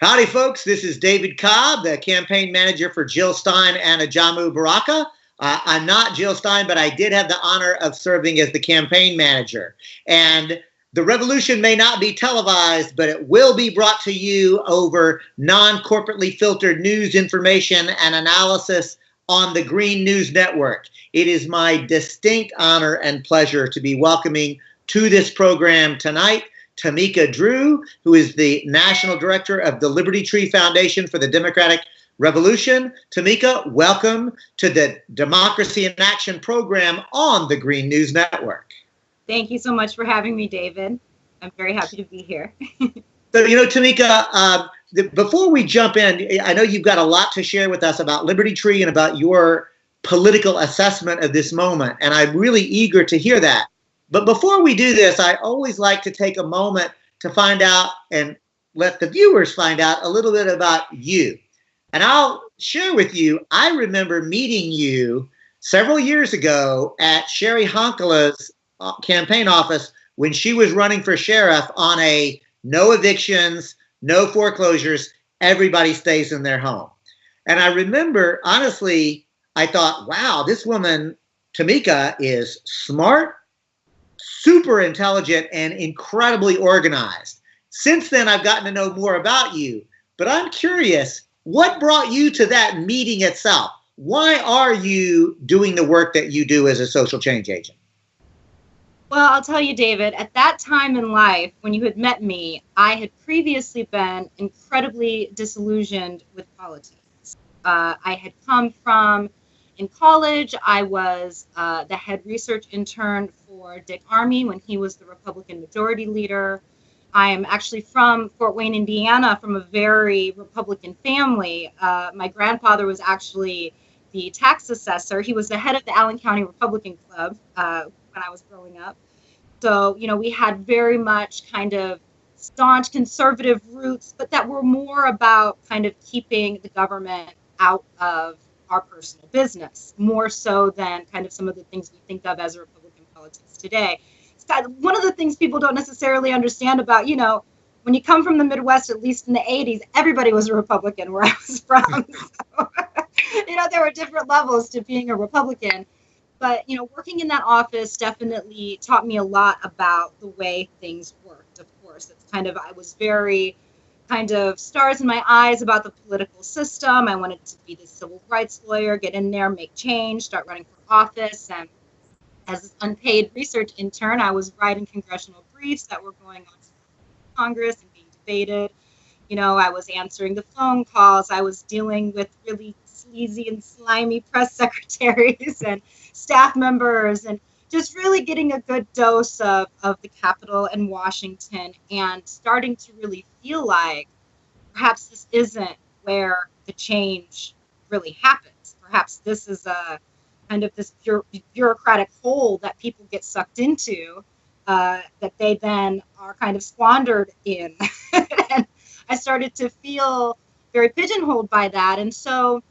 Howdy, folks. This is David Cobb, the campaign manager for Jill Stein and Ajamu Baraka. I'm not Jill Stein, but I did have the honor of serving as the campaign manager. And the revolution may not be televised, but it will be brought to you over non-corporately filtered news, information, and analysis on the Green News Network. It is my distinct honor and pleasure to be welcoming to this program tonight Timeka Drew, who is the National Director of the Liberty Tree Foundation for the Democratic Revolution. Timeka, welcome to the Democracy in Action program on the Green News Network. Thank you so much for having me, David. I'm very happy to be here. So, Timeka, before we jump in, I know you've got a lot to share with us about Liberty Tree and about your political assessment of this moment, and I'm really eager to hear that. But before we do this, I always like to take a moment to find out and let the viewers find out a little bit about you. And I'll share with you, I remember meeting you several years ago at Sherry Honkala's campaign office when she was running for sheriff on a no evictions, no foreclosures, everybody stays in their home. And I remember, honestly, I thought, wow, this woman, Timeka, is smart, super intelligent, and incredibly organized. Since then, I've gotten to know more about you, but I'm curious, what brought you to that meeting itself? Why are you doing the work that you do as a social change agent? Well, I'll tell you, David, at that time in life, when you had met me, I had previously been incredibly disillusioned with politics. I had come from, in college, I was the head research intern for Dick Armey when he was the Republican majority leader. I am actually from Fort Wayne, Indiana, from a very Republican family. My grandfather was actually the tax assessor. He was the head of the Allen County Republican Club when I was growing up. So, we had very much kind of staunch conservative roots, but that were more about kind of keeping the government out of our personal business, more so than kind of some of the things we think of as Republican politics today. One of the things people don't necessarily understand about, when you come from the Midwest, at least in the 80s, everybody was a Republican where I was from. So, there were different levels to being a Republican. But, working in that office definitely taught me a lot about the way things worked, of course. It's I was very kind of stars in my eyes about the political system. I wanted to be the civil rights lawyer, get in there, make change, start running for office. And as an unpaid research intern, I was writing congressional briefs that were going on to Congress and being debated. I was answering the phone calls. I was dealing with really sleazy and slimy press secretaries and staff members, and just really getting a good dose of the Capitol and Washington, and starting to really feel like perhaps this isn't where the change really happens. Perhaps this is a kind of this bureaucratic hole that people get sucked into, that they then are kind of squandered in. And I started to feel very pigeonholed by that. And so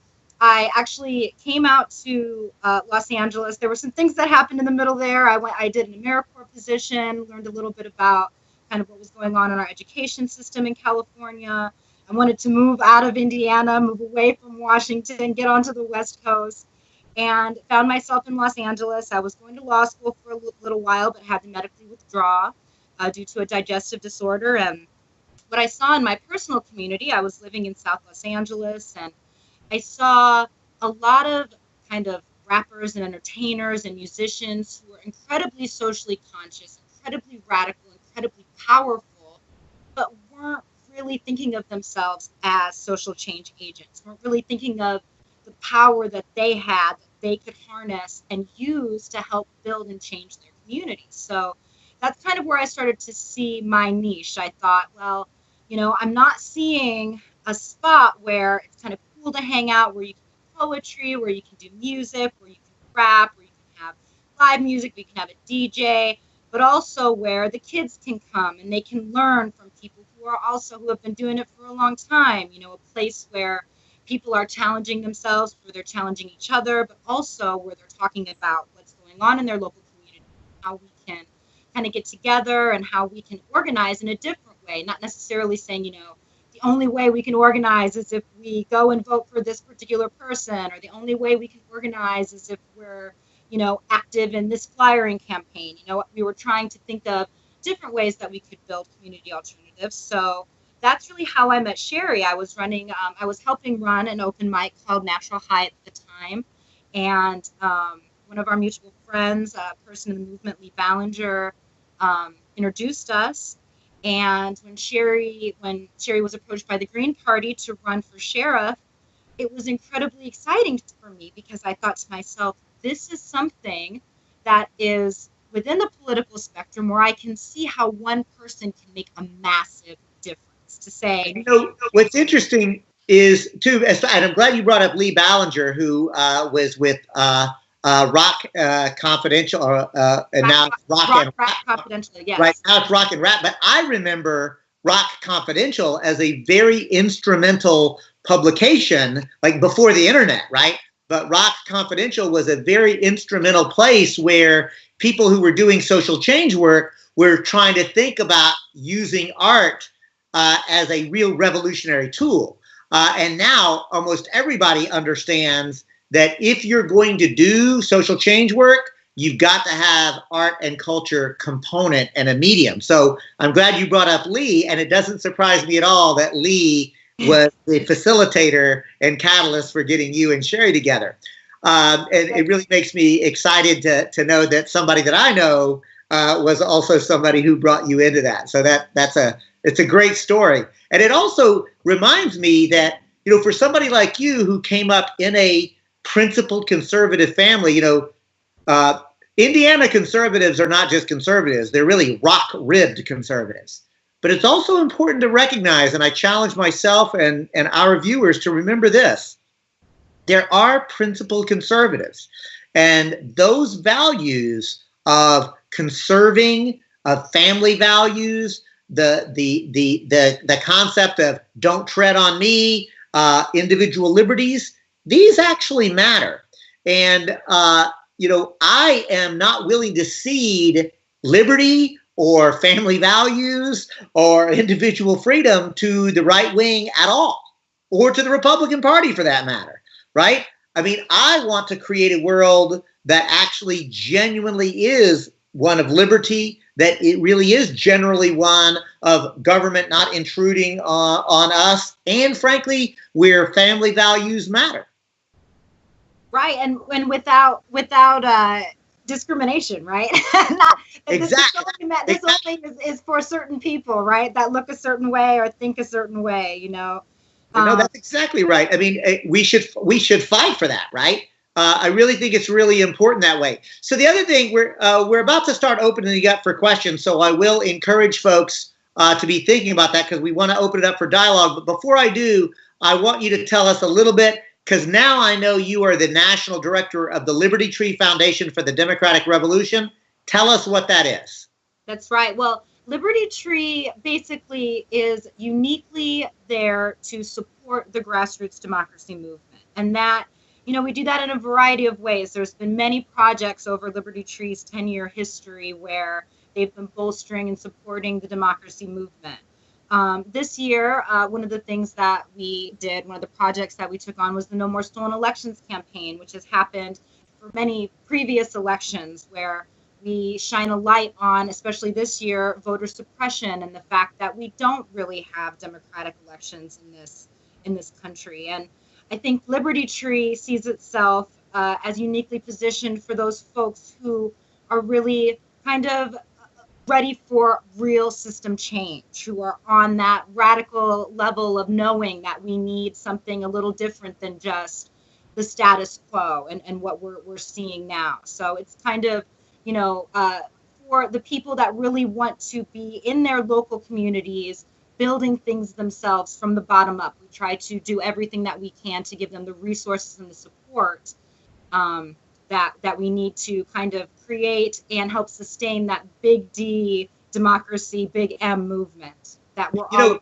I actually came out to Los Angeles. There were some things that happened in the middle there. I did an AmeriCorps position, learned a little bit about kind of what was going on in our education system in California. I wanted to move out of Indiana, move away from Washington, get onto the West Coast, and found myself in Los Angeles. I was going to law school for a little while, but had to medically withdraw due to a digestive disorder. And what I saw in my personal community, I was living in South Los Angeles, and I saw a lot of kind of rappers and entertainers and musicians who were incredibly socially conscious, incredibly radical, incredibly powerful, but weren't really thinking of themselves as social change agents, weren't really thinking of the power that they had, that they could harness and use to help build and change their communities. So that's kind of where I started to see my niche. I thought, well, I'm not seeing a spot where it's kind of cool to hang out, where you can do poetry, where you can do music, where you can rap, where you can have live music, where you can have a DJ, but also where the kids can come and they can learn from people who have been doing it for a long time. A place where people are challenging themselves, where they're challenging each other, but also where they're talking about what's going on in their local community, how we can kind of get together and how we can organize in a different way, not necessarily saying, the only way we can organize is if we go and vote for this particular person, or the only way we can organize is if we're, active in this flyering campaign. We were trying to think of different ways that we could build community alternatives. So that's really how I met Sherry. I was helping run an open mic called Natural High at the time. And one of our mutual friends, a person in the movement, Lee Ballinger, introduced us. And when Sherry was approached by the Green Party to run for sheriff, it was incredibly exciting for me, because I thought to myself, this is something that is within the political spectrum where I can see how one person can make a massive difference. To say, what's interesting is too, and I'm glad you brought up Lee Ballinger, who was with Rock Confidential, and now Rock Confidential, yes. Right now it's Rock and Rap, but I remember Rock Confidential as a very instrumental publication, like before the internet, right? But Rock Confidential was a very instrumental place where people who were doing social change work were trying to think about using art as a real revolutionary tool. And now almost everybody understands that if you're going to do social change work, you've got to have art and culture component and a medium. So I'm glad you brought up Lee, and it doesn't surprise me at all that Lee was the facilitator and catalyst for getting you and Sherry together. And it really makes me excited to know that somebody that I know was also somebody who brought you into that. So it's a great story. And it also reminds me that, for somebody like you who came up in a principled conservative family, Indiana conservatives are not just conservatives. They're really rock-ribbed conservatives. But it's also important to recognize, and I challenge myself and our viewers to remember this, there are principled conservatives. And those values of conserving, of family values, the concept of don't tread on me, individual liberties, these actually matter. And, I am not willing to cede liberty or family values or individual freedom to the right wing at all, or to the Republican Party for that matter, right? I mean, I want to create a world that actually genuinely is one of liberty, that it really is generally one of government not intruding on us, and frankly, where family values matter. Right, and without discrimination, right? Exactly. This only is for certain people, right? That look a certain way or think a certain way, No, that's exactly right. I mean, we should fight for that, right? I really think it's really important that way. So the other thing, we're about to start opening it up for questions, so I will encourage folks to be thinking about that, because we want to open it up for dialogue. But before I do, I want you to tell us a little bit, because now I know you are the National Director of the Liberty Tree Foundation for the Democratic Revolution. Tell us what that is. That's right. Well, Liberty Tree basically is uniquely there to support the grassroots democracy movement. And that, we do that in a variety of ways. There's been many projects over Liberty Tree's 10-year history where they've been bolstering and supporting the democracy movement. This year, one of the things that we did, one of the projects that we took on, was the No More Stolen Elections campaign, which has happened for many previous elections, where we shine a light on, especially this year, voter suppression and the fact that we don't really have democratic elections in this country. And I think Liberty Tree sees itself as uniquely positioned for those folks who are really kind of ready for real system change, who are on that radical level of knowing that we need something a little different than just the status quo and what we're seeing now. So it's kind of, for the people that really want to be in their local communities, building things themselves from the bottom up. We try to do everything that we can to give them the resources and the support that we need to kind of create and help sustain that big D democracy, big M movement that we're all of.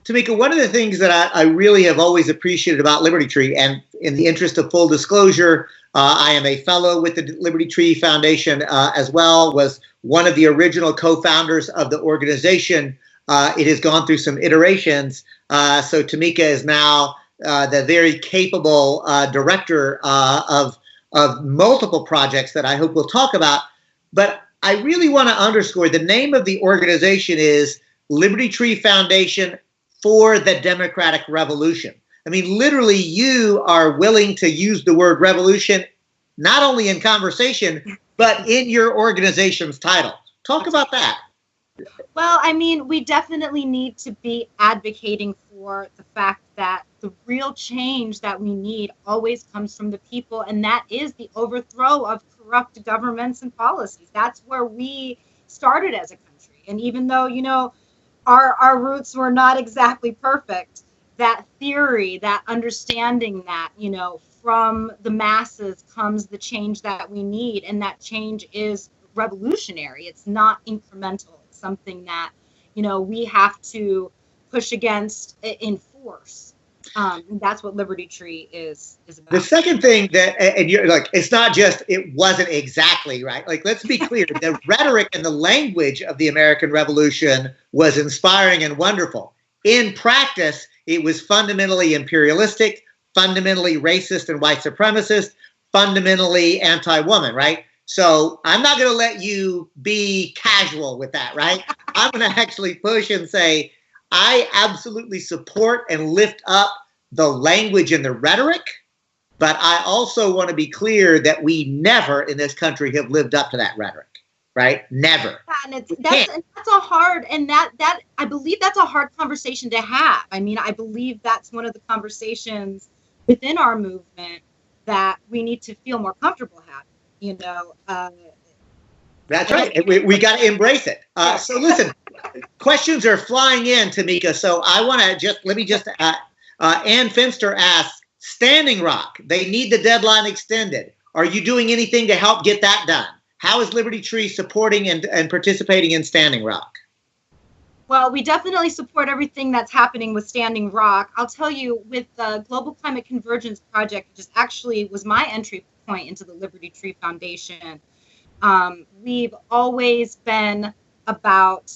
Timeka, one of the things that I really have always appreciated about Liberty Tree, and in the interest of full disclosure, I am a fellow with the Liberty Tree Foundation as well, was one of the original co-founders of the organization. It has gone through some iterations, So Timeka is now the very capable director of multiple projects that I hope we'll talk about. But I really want to underscore the name of the organization is Liberty Tree Foundation for the Democratic Revolution. I mean, literally, you are willing to use the word revolution not only in conversation, but in your organization's title. Talk about that. Well, I mean, we definitely need to be advocating for the fact that the real change that we need always comes from the people, and that is the overthrow of corrupt governments and policies. That's where we started as a country. And even though, you know, our roots were not exactly perfect, that theory, that understanding that, you know, from the masses comes the change that we need, and that change is revolutionary. It's not incremental. It's something that, you know, we have to push against in force. That's what Liberty Tree is about. The second thing that, and you're like, it's not just, it wasn't exactly right. Like, let's be clear, the rhetoric and the language of the American Revolution was inspiring and wonderful. In practice, it was fundamentally imperialistic, fundamentally racist and white supremacist, fundamentally anti-woman, right? So I'm not going to let you be casual with that, right? I'm going to actually push and say, I absolutely support and lift up the language and the rhetoric, but I also want to be clear that we never in this country have lived up to that rhetoric, right? Never. Yeah, and that's a hard, and that I believe that's a hard conversation to have. I mean, I believe that's one of the conversations within our movement that we need to feel more comfortable having, you know. That's right. We got to embrace it. So listen, questions are flying in, Timeka. So I want to let me just, Ann Finster asks, Standing Rock, they need the deadline extended. Are you doing anything to help get that done? How is Liberty Tree supporting and participating in Standing Rock? Well, we definitely support everything that's happening with Standing Rock. I'll tell you, with the Global Climate Convergence Project, which actually was my entry point into the Liberty Tree Foundation, we've always been about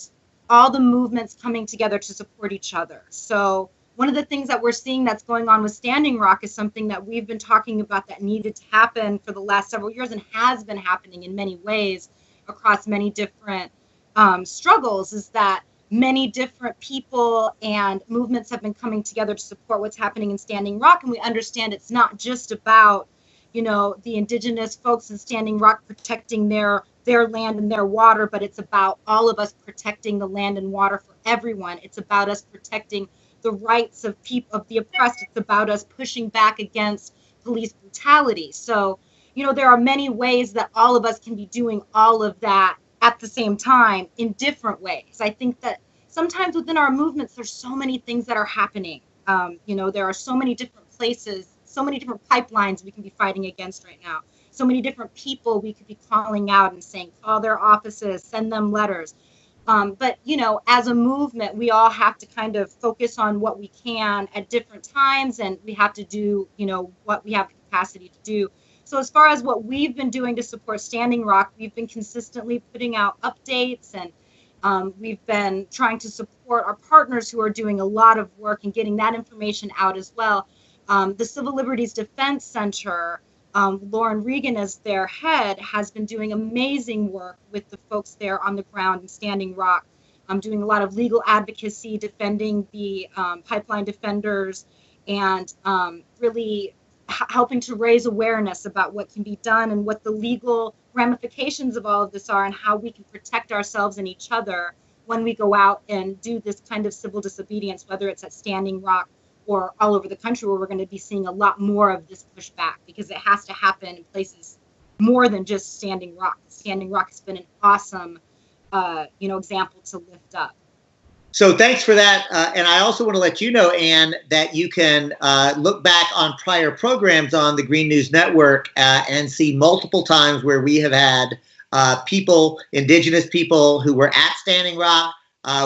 all the movements coming together to support each other. So one of the things that we're seeing that's going on with Standing Rock is something that we've been talking about that needed to happen for the last several years and has been happening in many ways across many different struggles, is that many different people and movements have been coming together to support what's happening in Standing Rock. And we understand it's not just about, you know, the indigenous folks in Standing Rock protecting their land and their water, but it's about all of us protecting the land and water for everyone. It's about us protecting the rights of people, of the oppressed. It's about us pushing back against police brutality. So, you know, there are many ways that all of us can be doing all of that at the same time in different ways. I think that sometimes within our movements, there's so many things that are happening. You know, there are so many different places, so many different pipelines we can be fighting against right now. So many different people we could be calling out and saying, call their offices, send them letters. But, you know, as a movement, we all have to kind of focus on what we can at different times, and we have to do, you know, what we have the capacity to do. So as far as what we've been doing to support Standing Rock, we've been consistently putting out updates, and we've been trying to support our partners who are doing a lot of work and getting that information out as well. The Civil Liberties Defense Center, Lauren Regan as their head, has been doing amazing work with the folks there on the ground in Standing Rock, doing a lot of legal advocacy, defending the pipeline defenders, and really helping to raise awareness about what can be done and what the legal ramifications of all of this are, and how we can protect ourselves and each other when we go out and do this kind of civil disobedience, whether it's at Standing Rock or all over the country, where we're going to be seeing a lot more of this pushback, because it has to happen in places more than just Standing Rock. Standing Rock has been an awesome, you know, example to lift up. So thanks for that. And I also want to let you know, Ann, that you can look back on prior programs on the Green News Network and see multiple times where we have had people, indigenous people who were at Standing Rock.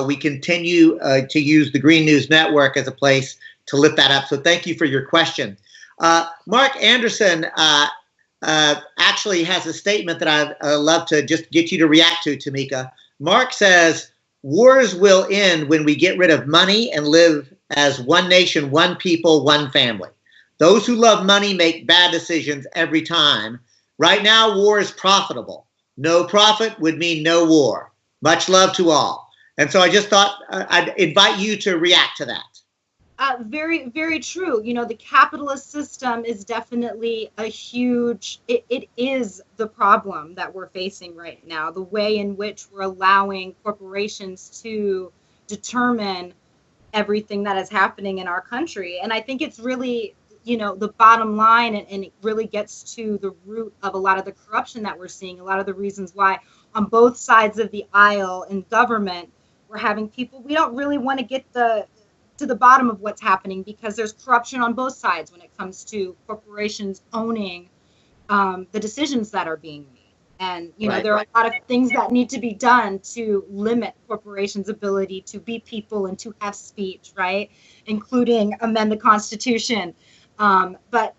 We continue to use the Green News Network as a place to lift that up. So thank you for your question. Mark Anderson actually has a statement that I'd love to just get you to react to, Timeka. Mark says, wars will end when we get rid of money and live as one nation, one people, one family. Those who love money make bad decisions every time. Right now, war is profitable. No profit would mean no war. Much love to all. And so I just thought I'd invite you to react to that. Very, very true. You know, the capitalist system is definitely a huge, it is the problem that we're facing right now. The way in which we're allowing corporations to determine everything that is happening in our country. And I think it's really, you know, the bottom line, and it really gets to the root of a lot of the corruption that we're seeing, a lot of the reasons why on both sides of the aisle in government, we're having people, we don't really want to get to the bottom of what's happening, because there's corruption on both sides when it comes to corporations owning the decisions that are being made. And, you know, there are a lot of things that need to be done to limit corporations' ability to be people and to have speech, right? Including amend the Constitution. But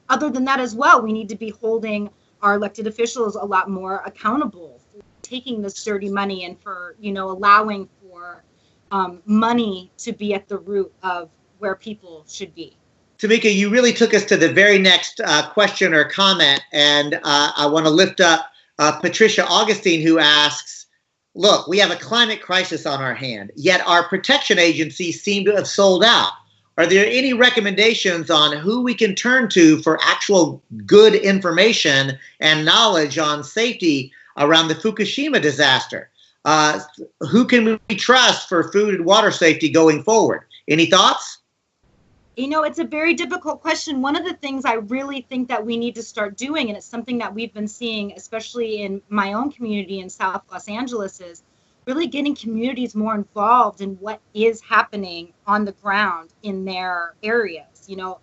other than that as well, we need to be holding our elected officials a lot more accountable for taking this dirty money and for, you know, allowing for money to be at the root of where people should be. Timeka, you really took us to the very next question or comment, and I want to lift up Patricia Augustine, who asks, look, we have a climate crisis on our hand, yet our protection agencies seem to have sold out. Are there any recommendations on who we can turn to for actual good information and knowledge on safety around the Fukushima disaster? Who can we trust for food and water safety going forward? Any thoughts? You know, it's a very difficult question. One of the things I really think that we need to start doing, and it's something that we've been seeing, especially in my own community in South Los Angeles, is really getting communities more involved in what is happening on the ground in their areas. You know,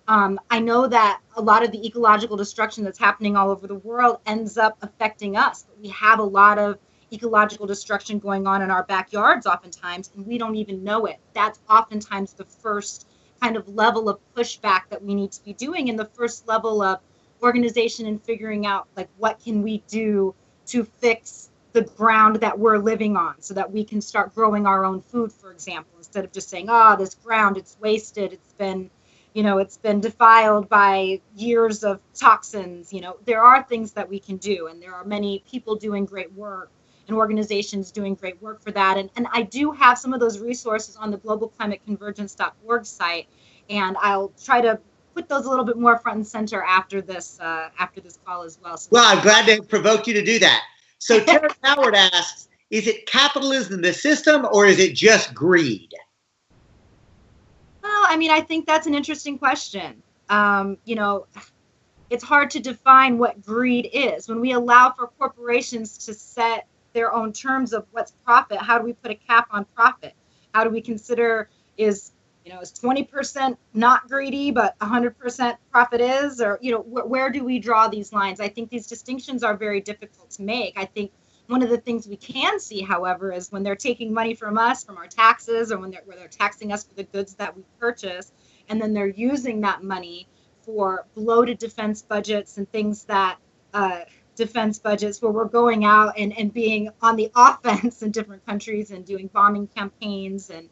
I know that a lot of the ecological destruction that's happening all over the world ends up affecting us, but we have a lot of ecological destruction going on in our backyards oftentimes, and we don't even know it. That's oftentimes the first kind of level of pushback that we need to be doing, and the first level of organization and figuring out, like, what can we do to fix the ground that we're living on so that we can start growing our own food, for example, instead of just saying, oh, this ground, it's wasted, it's been, you know, it's been defiled by years of toxins. You know, there are things that we can do, and there are many people doing great work and organizations doing great work for that. And I do have some of those resources on the globalclimateconvergence.org site, and I'll try to put those a little bit more front and center after this call as well. So, well, I'm glad to provoke you to do that. So Terry Howard asks, is it capitalism the system, or is it just greed? Well, I mean, I think that's an interesting question. You know, it's hard to define what greed is. When we allow for corporations to set their own terms of what's profit, how do we put a cap on profit? How do we consider, is 20% not greedy, but 100% profit is? Or, you know, where do we draw these lines? I think these distinctions are very difficult to make. I think one of the things we can see, however, is when they're taking money from us, from our taxes, or when they're taxing us for the goods that we purchase, and then they're using that money for bloated defense budgets and things that, defense budgets where we're going out and being on the offense in different countries and doing bombing campaigns and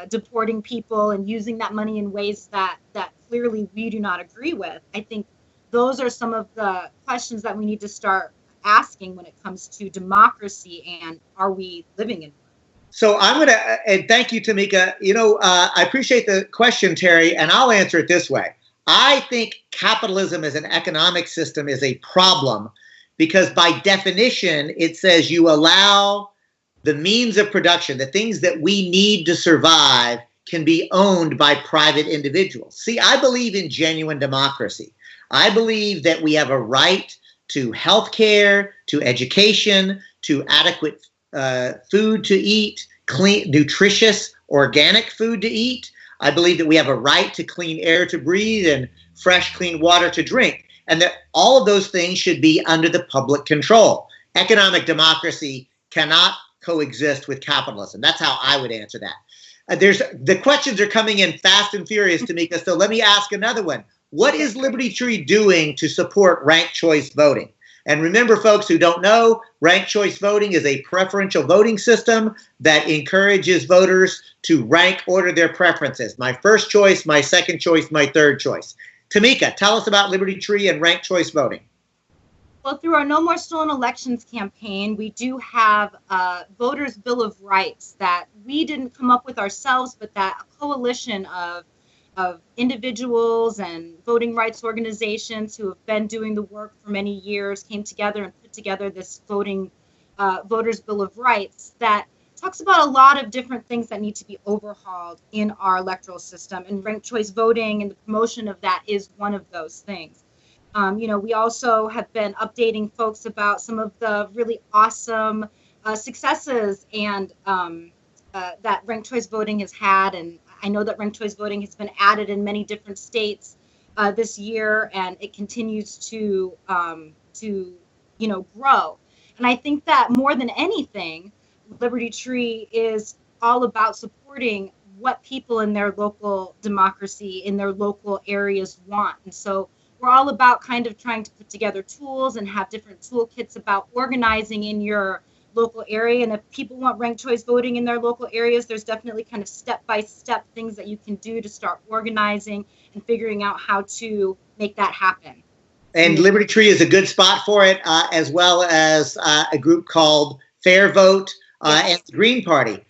deporting people and using that money in ways that clearly we do not agree with. I think those are some of the questions that we need to start asking when it comes to democracy and are we living in one? So I'm going to, and thank you, Timeka. You know, I appreciate the question, Terry, and I'll answer it this way. I think capitalism as an economic system is a problem because by definition, it says you allow the means of production, the things that we need to survive, can be owned by private individuals. See, I believe in genuine democracy. I believe that we have a right to health care, to education, to adequate food to eat, clean, nutritious, organic food to eat. I believe that we have a right to clean air to breathe and fresh, clean water to drink, and that all of those things should be under the public control. Economic democracy cannot coexist with capitalism. That's how I would answer that. The questions are coming in fast and furious, Timeka, so let me ask another one. What is Liberty Tree doing to support ranked choice voting? And remember, folks who don't know, ranked choice voting is a preferential voting system that encourages voters to rank order their preferences. My first choice, my second choice, my third choice. Timeka, tell us about Liberty Tree and ranked choice voting. Well, through our No More Stolen Elections campaign, we do have a Voters' Bill of Rights that we didn't come up with ourselves, but that a coalition of individuals and voting rights organizations who have been doing the work for many years came together and put together this Voters' Bill of Rights that talks about a lot of different things that need to be overhauled in our electoral system. And ranked choice voting and the promotion of that is one of those things. We also have been updating folks about some of the really awesome successes and that ranked choice voting has had. And I know that ranked choice voting has been added in many different states this year, and it continues to grow. And I think that more than anything, Liberty Tree is all about supporting what people in their local democracy, in their local areas want. And so we're all about kind of trying to put together tools and have different toolkits about organizing in your local area. And if people want ranked choice voting in their local areas, there's definitely kind of step-by-step things that you can do to start organizing and figuring out how to make that happen. And Liberty Tree is a good spot for it, as well as a group called Fair Vote and the Green Party.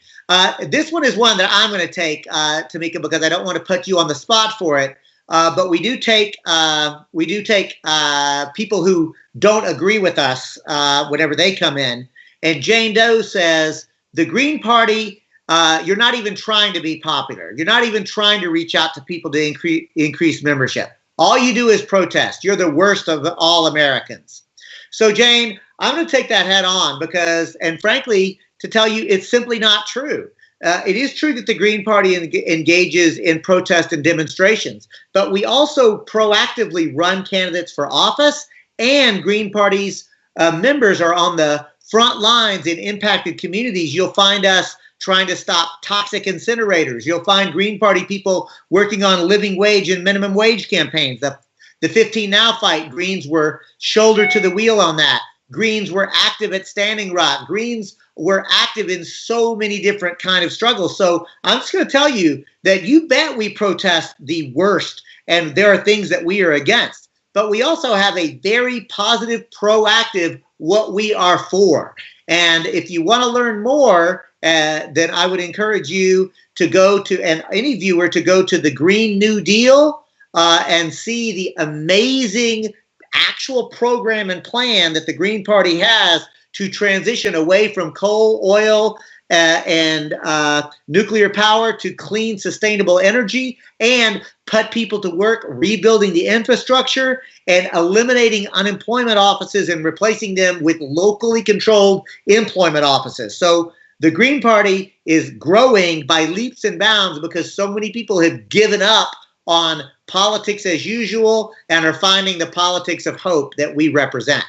This one is one that I'm going to take, Timeka, because I don't want to put you on the spot for it. But we do take people who don't agree with us whenever they come in. And Jane Doe says the Green Party, you're not even trying to be popular. You're not even trying to reach out to people to increase membership. All you do is protest. You're the worst of all Americans. So Jane, I'm going to take that head on because, and frankly, to tell you, it's simply not true. It is true that the Green Party engages in protest and demonstrations, but we also proactively run candidates for office, and Green Party's members are on the front lines in impacted communities. You'll find us trying to stop toxic incinerators. You'll find Green Party people working on living wage and minimum wage campaigns. The 15 Now fight, Greens were shoulder to the wheel on that. Greens were active at Standing Rock. Greens were active in so many different kind of struggles. So I'm just going to tell you that you bet we protest the worst, and there are things that we are against. But we also have a very positive, proactive what we are for. And if you want to learn more, then I would encourage you to go to, and any viewer to go to the Green New Deal and see the amazing actual program and plan that the Green Party has to transition away from coal, oil, and nuclear power to clean, sustainable energy, and put people to work rebuilding the infrastructure and eliminating unemployment offices and replacing them with locally controlled employment offices. So the Green Party is growing by leaps and bounds because so many people have given up on politics as usual and are finding the politics of hope that we represent.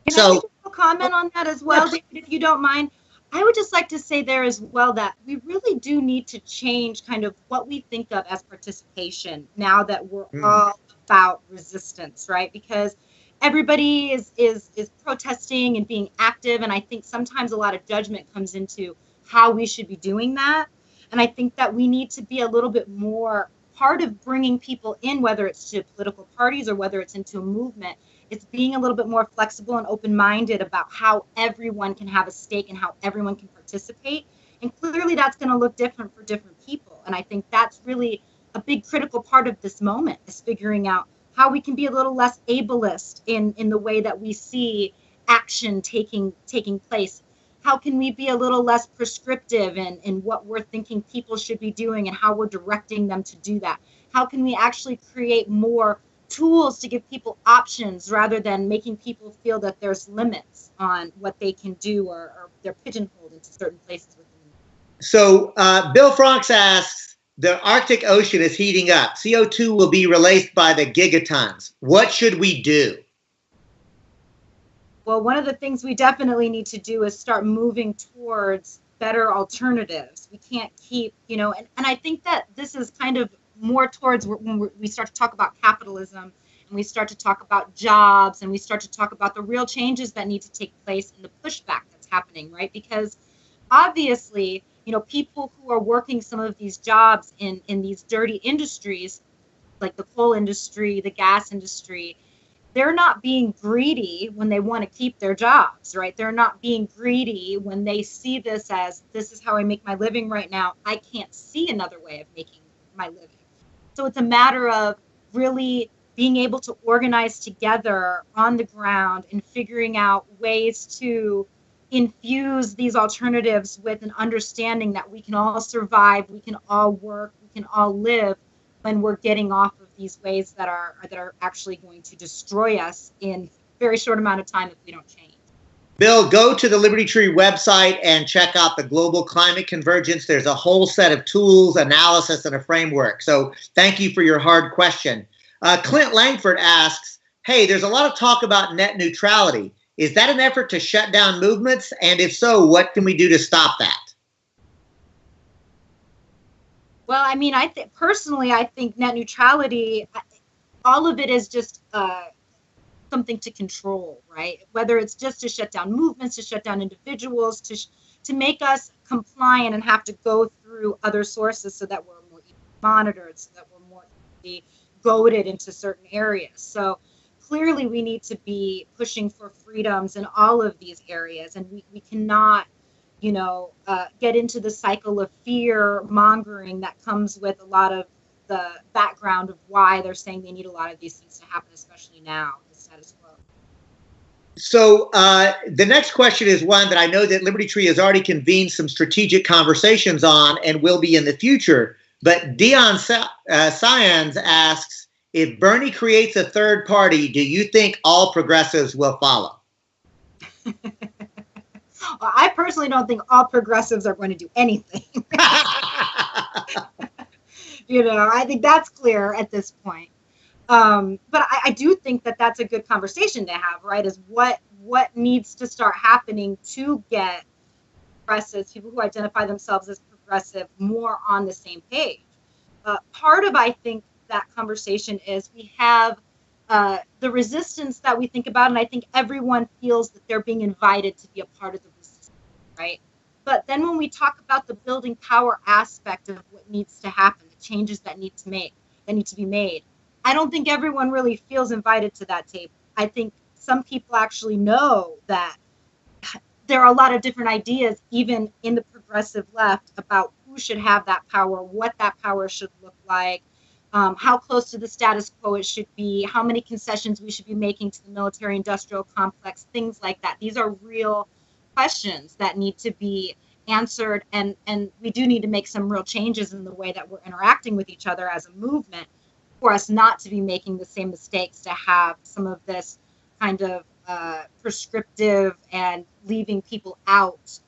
Can I make a comment on that as well, David, if you don't mind? I would just like to say there as well that we really do need to change kind of what we think of as participation now that we're all about resistance, right? Because everybody is protesting and being active, and I think sometimes a lot of judgment comes into how we should be doing that. And I think that we need to be a little bit more part of bringing people in, whether it's to political parties or whether it's into a movement. It's being a little bit more flexible and open-minded about how everyone can have a stake and how everyone can participate. And clearly that's going to look different for different people. And I think that's really a big critical part of this moment, is figuring out how we can be a little less ableist in the way that we see action taking place. How can we be a little less prescriptive in what we're thinking people should be doing and how we're directing them to do that? How can we actually create more tools to give people options rather than making people feel that there's limits on what they can do or they're pigeonholed into certain places within them? So Bill Franks asks, the Arctic Ocean is heating up. CO2 will be released by the gigatons. What should we do? Well, one of the things we definitely need to do is start moving towards better alternatives. We can't keep, and I think that this is kind of more towards when we start to talk about capitalism and and we start to talk about jobs, and we start to talk about the real changes that need to take place and the pushback that's happening, right? Because obviously, people who are working some of these jobs in these dirty industries, like the coal industry, the gas industry, they're not being greedy when they want to keep their jobs, right? They're not being greedy when they see this as, this is how I make my living right now. I can't see another way of making my living. So it's a matter of really being able to organize together on the ground and figuring out ways to infuse these alternatives with an understanding that we can all survive, we can all work, we can all live when we're getting off of these ways that are actually going to destroy us in a very short amount of time if we don't change. Bill, go to the Liberty Tree website and check out the Global Climate Convergence. There's a whole set of tools, analysis, and a framework. So thank you for your hard question. Clint Langford asks, hey, there's a lot of talk about net neutrality. Is that an effort to shut down movements? And if so, what can we do to stop that? Well, I mean, personally, I think net neutrality, all of it is just something to control, right? Whether it's just to shut down movements, to shut down individuals, to make us compliant and have to go through other sources so that we're more monitored, so that we're more goaded into certain areas. So clearly we need to be pushing for freedoms in all of these areas, and we cannot get into the cycle of fear mongering that comes with a lot of the background of why they're saying they need a lot of these things to happen, especially now, the status quo. So the next question is one that I know that Liberty Tree has already convened some strategic conversations on and will be in the future. But Dion Cyans asks, if Bernie creates a third party, do you think all progressives will follow? Well, I personally don't think all progressives are going to do anything. I think that's clear at this point. But I do think that that's a good conversation to have, right? Is what needs to start happening to get progressives, people who identify themselves as progressive, more on the same page. Part of, I think, that conversation is we have the resistance that we think about, and I think everyone feels that they're being invited to be a part of the resistance, right? But then when we talk about the building power aspect of what needs to happen, the changes that need to be made, I don't think everyone really feels invited to that table. I think some people actually know that there are a lot of different ideas, even in the progressive left, about who should have that power, what that power should look like, how close to the status quo it should be, how many concessions we should be making to the military-industrial complex, things like that. These are real questions that need to be answered, and we do need to make some real changes in the way that we're interacting with each other as a movement for us not to be making the same mistakes, to have some of this kind of prescriptive and leaving people out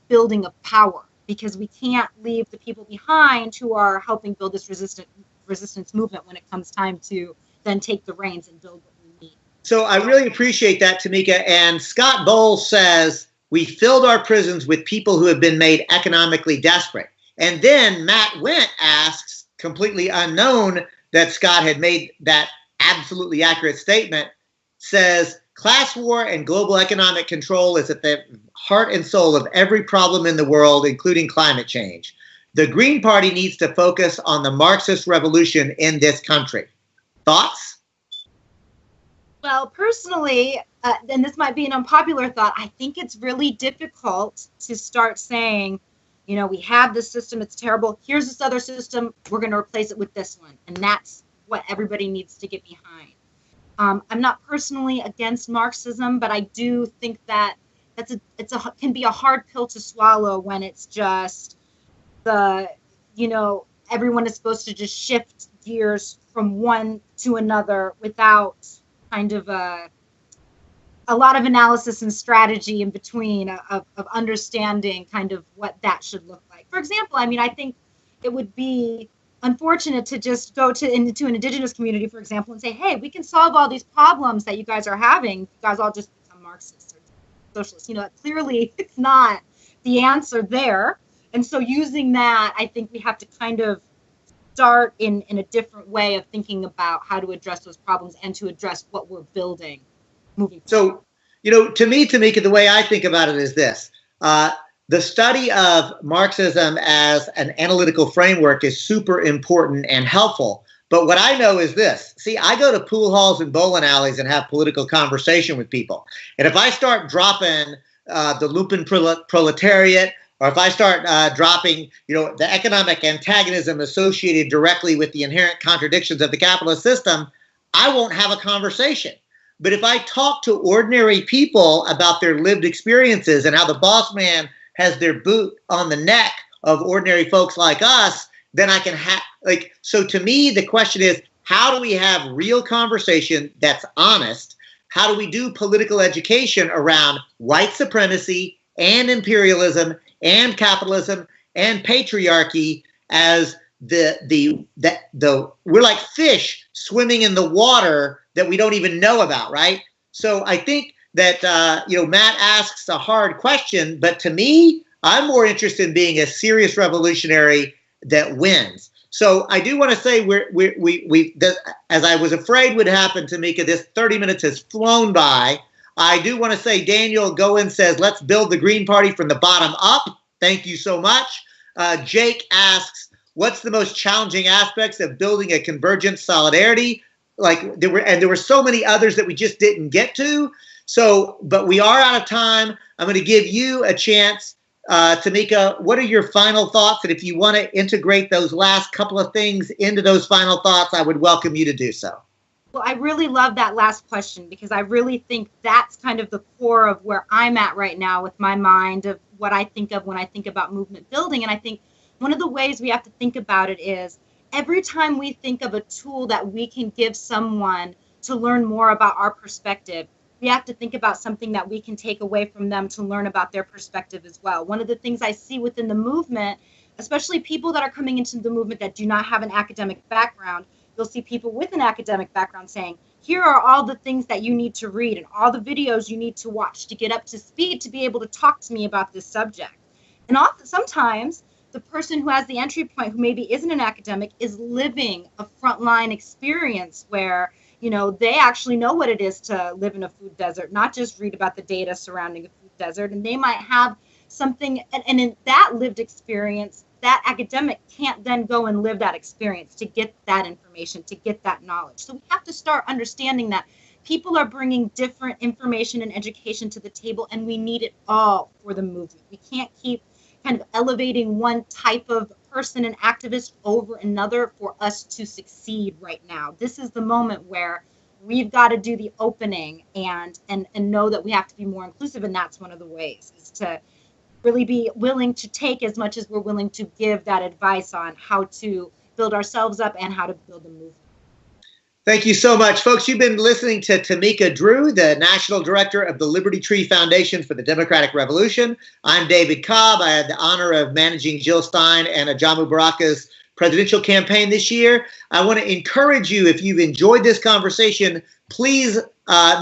building of power, because we can't leave the people behind who are helping build this resistance movement when it comes time to then take the reins and build what we need. So I really appreciate that, Timeka. And Scott Bowles says, we filled our prisons with people who have been made economically desperate. And then Matt Wendt asks, completely unknown that Scott had made that absolutely accurate statement, says, class war and global economic control is at the heart and soul of every problem in the world, including climate change. The Green Party needs to focus on the Marxist revolution in this country. Thoughts? Well, personally, and this might be an unpopular thought, I think it's really difficult to start saying, we have this system, it's terrible. Here's this other system, we're going to replace it with this one. And that's what everybody needs to get behind. I'm not personally against Marxism, but I do think that can be a hard pill to swallow when it's just everyone is supposed to just shift gears from one to another without kind of a lot of analysis and strategy in between of understanding kind of what that should look like. For example, I think it would be unfortunate to just go into an indigenous community, for example, and say, hey, we can solve all these problems that you guys are having. You guys all just become Marxists or socialists. Clearly it's not the answer there. And so using that, I think we have to kind of start in a different way of thinking about how to address those problems and to address what we're building moving forward. So, to me, Timeka, the way I think about it is this. The study of Marxism as an analytical framework is super important and helpful. But what I know is this. See, I go to pool halls and bowling alleys and have political conversation with people. And if I start dropping the lumpen proletariat, or if I start dropping, the economic antagonism associated directly with the inherent contradictions of the capitalist system, I won't have a conversation. But if I talk to ordinary people about their lived experiences and how the boss man has their boot on the neck of ordinary folks like us, then I can have, so to me, the question is, how do we have real conversation that's honest? How do we do political education around white supremacy and imperialism and capitalism and patriarchy as we're like fish swimming in the water that we don't even know about, right? So I think that, Matt asks a hard question, but to me, I'm more interested in being a serious revolutionary that wins. So I do want to say as I was afraid would happen, Timeka, this 30 minutes has flown by. I do want to say Daniel Goen says, let's build the Green Party from the bottom up. Thank you so much. Jake asks, what's the most challenging aspects of building a convergent solidarity? There were so many others that we just didn't get to. So, but we are out of time. I'm going to give you a chance. Timeka, what are your final thoughts? And if you want to integrate those last couple of things into those final thoughts, I would welcome you to do so. Well, I really love that last question because I really think that's kind of the core of where I'm at right now with my mind of what I think of when I think about movement building. And I think one of the ways we have to think about it is every time we think of a tool that we can give someone to learn more about our perspective, we have to think about something that we can take away from them to learn about their perspective as well. One of the things I see within the movement, especially people that are coming into the movement that do not have an academic background, you'll see people with an academic background saying, here are all the things that you need to read and all the videos you need to watch to get up to speed to be able to talk to me about this subject. And often, sometimes the person who has the entry point, who maybe isn't an academic, is living a frontline experience where they actually know what it is to live in a food desert, not just read about the data surrounding a food desert. And they might have something, and in that lived experience, that academic can't then go and live that experience to get that information, to get that knowledge. So we have to start understanding that people are bringing different information and education to the table, and we need it all for the movement. We can't keep kind of elevating one type of person and activist over another for us to succeed right now. This is the moment where we've got to do the opening and know that we have to be more inclusive, and that's one of the ways, is to really be willing to take as much as we're willing to give that advice on how to build ourselves up and how to build a movement. Thank you so much, folks. You've been listening to Timeka Drew, the National Director of the Liberty Tree Foundation for the Democratic Revolution. I'm David Cobb. I had the honor of managing Jill Stein and Ajamu Baraka's presidential campaign this year. I want to encourage you, if you've enjoyed this conversation, please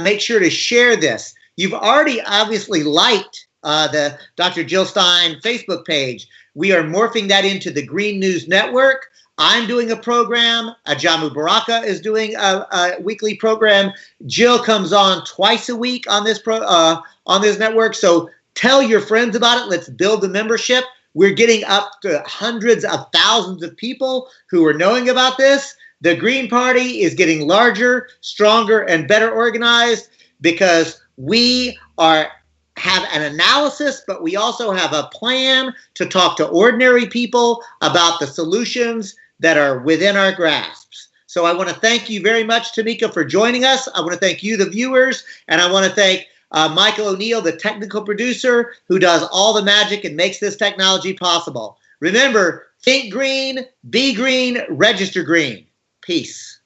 make sure to share this. You've already obviously liked the Dr. Jill Stein Facebook page. We are morphing that into the Green News Network. I'm doing a program. Ajamu Baraka is doing a weekly program. Jill comes on twice a week on this network. So tell your friends about it. Let's build the membership. We're getting up to hundreds of thousands of people who are knowing about this. The Green Party is getting larger, stronger, and better organized because we have an analysis, but we also have a plan to talk to ordinary people about the solutions that are within our grasps. So I want to thank you very much, Timeka, for joining us. I want to thank you, the viewers, and I want to thank Michael O'Neill, the technical producer, who does all the magic and makes this technology possible. Remember, think green, be green, register green. Peace.